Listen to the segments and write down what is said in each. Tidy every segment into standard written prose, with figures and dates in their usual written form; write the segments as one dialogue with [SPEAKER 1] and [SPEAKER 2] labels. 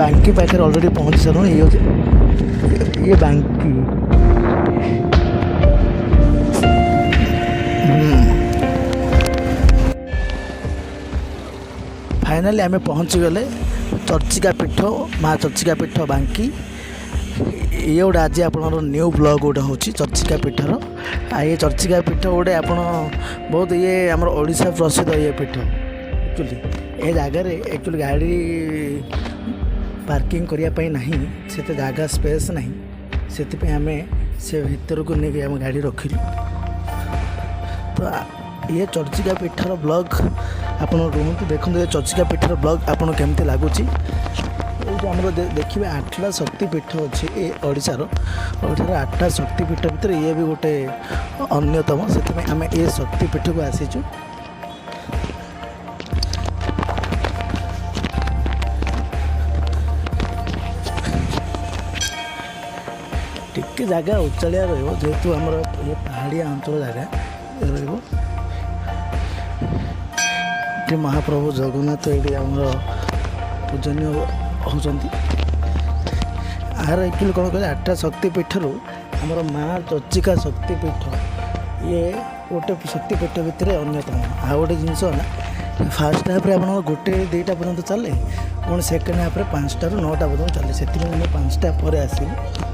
[SPEAKER 1] बांकी पाखे ऑलरेडी पहुँच सारूँ। ये बांकी फाइनाली आम पहुँची गले चर्चिका पीठ माँ चर्चिका पीठ बांकी। ये गोटे आज आप न्यू ब्लॉग गोटे हूँ चर्चिका पीठर। ये चर्चिका पीठ गोटे आप बहुत ये आम ओडिशा प्रसिद्ध ये पीठ। एक्चुअली ये जगार एक्चुअली गाड़ी पार्किंग करने नहीं से जगह स्पेस नहीं से आम से भर को लेकिन आम गाड़ी रखिलु। तो ये चर्चिका पीठर ब्लॉग आप रुहतु देखते ये चर्चिका पीठर ब्लॉग आपको केमती लगुच। आम देखिए 8टा शक्तिपीठ अच्छी ये ओडिशार 8टा शक्तिपीठ भितर ये भी गोटे अन्यतम से आम ये शक्तिपीठ को आसीचु। टिके जगह उचालिया जेहेतु आमर ये पहाड़िया अंचल जगह महाप्रभु जगन्नाथ ये आमर पूजनीय होती। आर एक्चुअली कौन कहते 8टा शक्तिपीठर आमर माँ चर्चिका शक्तिपीठ ये गोटे शक्तिपीठ भितर अन्यतम। आ गोटे जिनस ना फास्ट हाफ्रे आप गोटे 2टा पर्यटन चले पुणी सेकेंड हाफ्रे 5टा ରୁ 9टा पर्यटन चले से 5टा पर आसिली।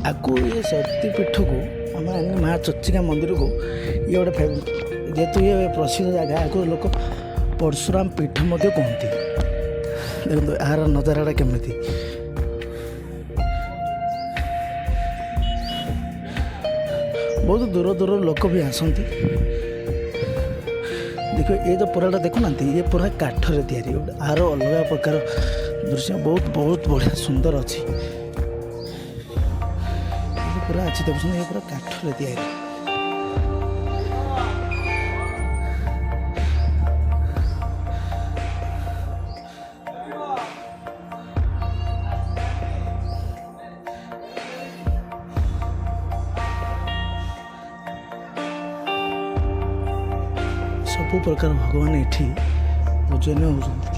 [SPEAKER 1] आगु ये शक्तिपीठ को आम माँ चर्चिका मंदिर को ये गोटे जेहेतु ये प्रसिद्ध जगह आगु लोक परशुराम पीठ कहते। देखो यार नजारा केमिति बहुत दूर दूर लोक भी आसती। देखो ये जो पुराटा देखुना ये पूरा काठरे तैयारी आर अलग प्रकार दृश्य बहुत बढ़िया सुंदर अच्छी पूरा अच्छी देखुन ये पूरा काठरे तैयारी। सब प्रकार भगवान ये पूजनीय होती।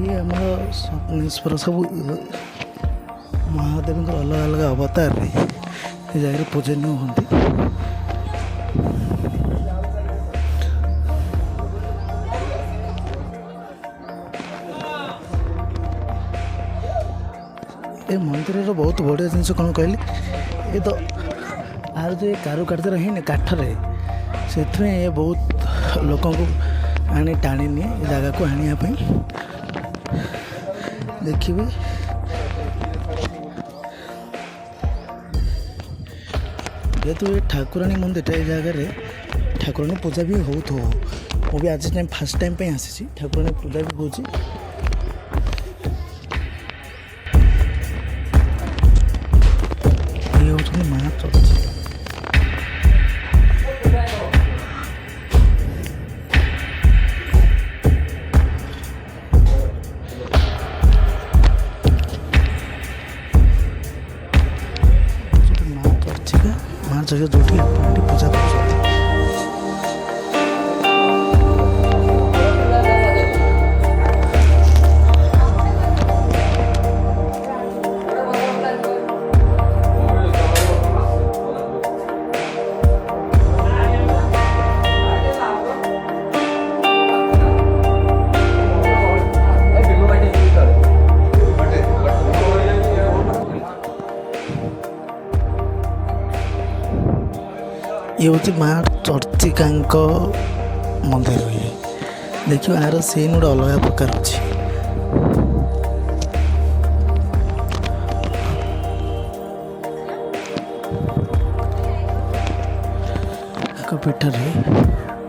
[SPEAKER 1] ये आमर सब महादेव अलग अलग अवतार ये जगह पूजनीय होती। ये मंदिर बहुत बढ़िया जिनस कौन कहली ये तो आर जो कारुकार्य है काठरे से ये बहुत लोक आनी टाणी निए ये जगह को आने देखिए। जेहेतु ये ठाकुराणी मंदिर ये जगार ठाकुराणी पूजा भी हो भी आज टाइम फर्स्ट टाइम पे आसी ठाकुराणी पूजा भी होची। ये होची माँ चर्चिका। माँ जगह जो भी पूजा कर ये हूँ माँ चर्चिका मंदिर। ये देखिए यार सीन गोटे अलग प्रकार अच्छी। पीठ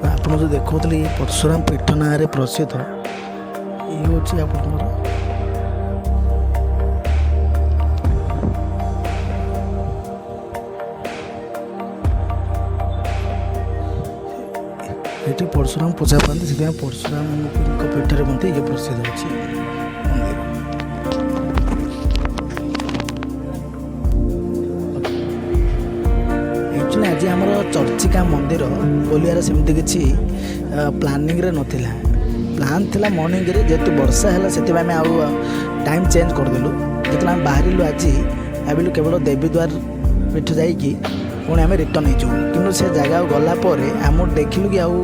[SPEAKER 1] आप जो देखते ये परशुराम पीठ ना प्रसिद्ध ये हूँ आप ये परशुराम पूजा पाती से परशुराम पीठर मध्य ये प्रसिद्ध अच्छी मंदिर। आज आमर चर्चिका मंदिर बुलियार सेमती किसी प्लानिंग रे नथिला प्लान थिला मॉर्निंग रे जेतु वर्षा है से आउ टाइम चेंज करदेलु जो आम बाहर आज भाविलु केवल देवीद्वार पीठ जाकि पुणी आम रिटर्न हो कि से जगह गलापर आम देखिलु कि आउ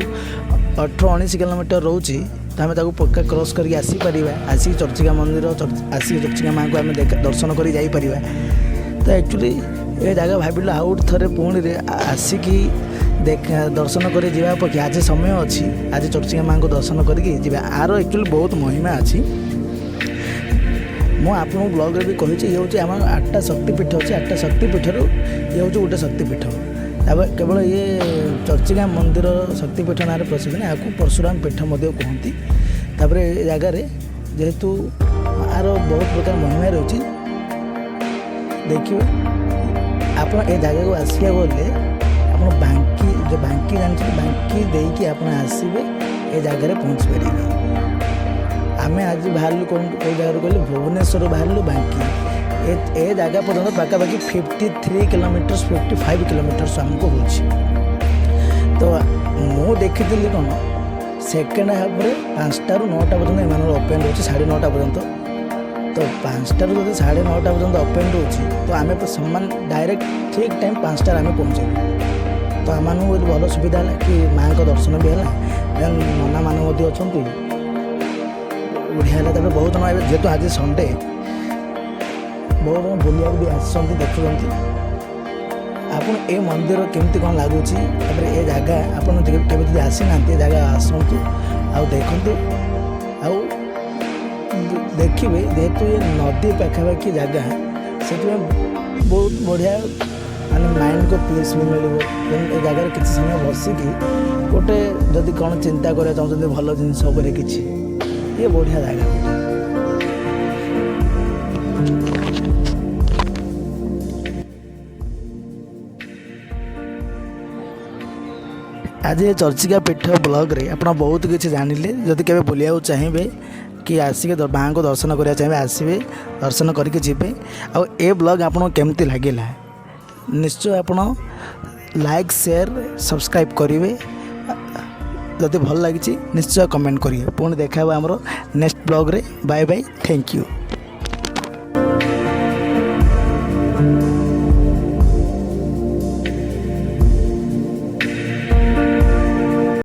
[SPEAKER 1] 18-19 किलोमीटर रोचे तो आम पक्का क्रॉस करके आसीपर आसिक चर्चिका मंदिर आसिक चर्चिका माँ को आम दर्शन कर जापर तो एक्चुअली ये जगह भाविलु आउ थे पुणी रे आसिकी दर्शन कर जावा अपेक्षा आज समय अच्छी आज चर्चिका माँ को दर्शन करके आर एक्चुअली बहुत महिमा अच्छी मु आप ब्लॉग रे भी कही ये हूँ आम 8टा शक्तिपीठ अच्छे 8टा शक्तिपीठर ये हूँ गोटे शक्तिपीठ केवल ये चर्चिका मंदिर शक्तिपीठ ना प्रसिद्ध ना आपको परशुराम पीठ कहती ये जगार जेहेतु आर बहुत प्रकार महिमा रही देखिए आप ये जगह को आसिया गले आप बांकी जो बांकी जानते बांकी देकी आप आसवे ये जगार पहुँच पारे आम आज बाहर कौन जगह कहले भुवनेश्वर बाहर बांकी ए जगह पर्यटन पाखापाखि 53 किलोमीटर 55 किलोमीटर आमको हो तो मु देखी कौन सेकेंड हाफ रे 5टा ରୁ 9टा पर्यटन एम ओपेन रोचे 9:30 पर्यंत तो 5टा ରୁ 9:30 पर्यंत ओपेन रोचे तो आम सम्मान डायरेक्ट ठीक टाइम 5टा आम पहुँचे तो आम भल सुविधा है कि माँ का दर्शन भी है नना मान अच्छा बढ़िया है बहुत जन जेहेतु आज संडे बहुत जन बुलिया भी आसुँच देखुं आप ए मंदिर केमती कौन लगुच ये जगह आप आसी ना जगह आसतु आ देखु आ देखिए जेहेतु ये नदी पाखापाखि जगह से बहुत बढ़िया माने माइंड को पीस भी मिले ये जगह किसी समय बसिकी गोटे जदि कौन चिंता करा चाहते भल जिनस कि ये बढ़िया जगह आज ये चर्चिका पीठ ब्लॉग रे आप बहुत किसी जानिले जदि केवे बुलिया चाहिए कि आसिक माँ को दर्शन करा चाहिए आसवे दर्शन करके जीवे आ ए ब्लॉग आपको केमती लगे निश्चय आप लाइक शेयर सब्सक्राइब करेंगे जदि भल लगी निश्चय कमेंट करिए पुणी देखा आमर नेक्स्ट ब्लॉग रे बाय बाय थैंक यू।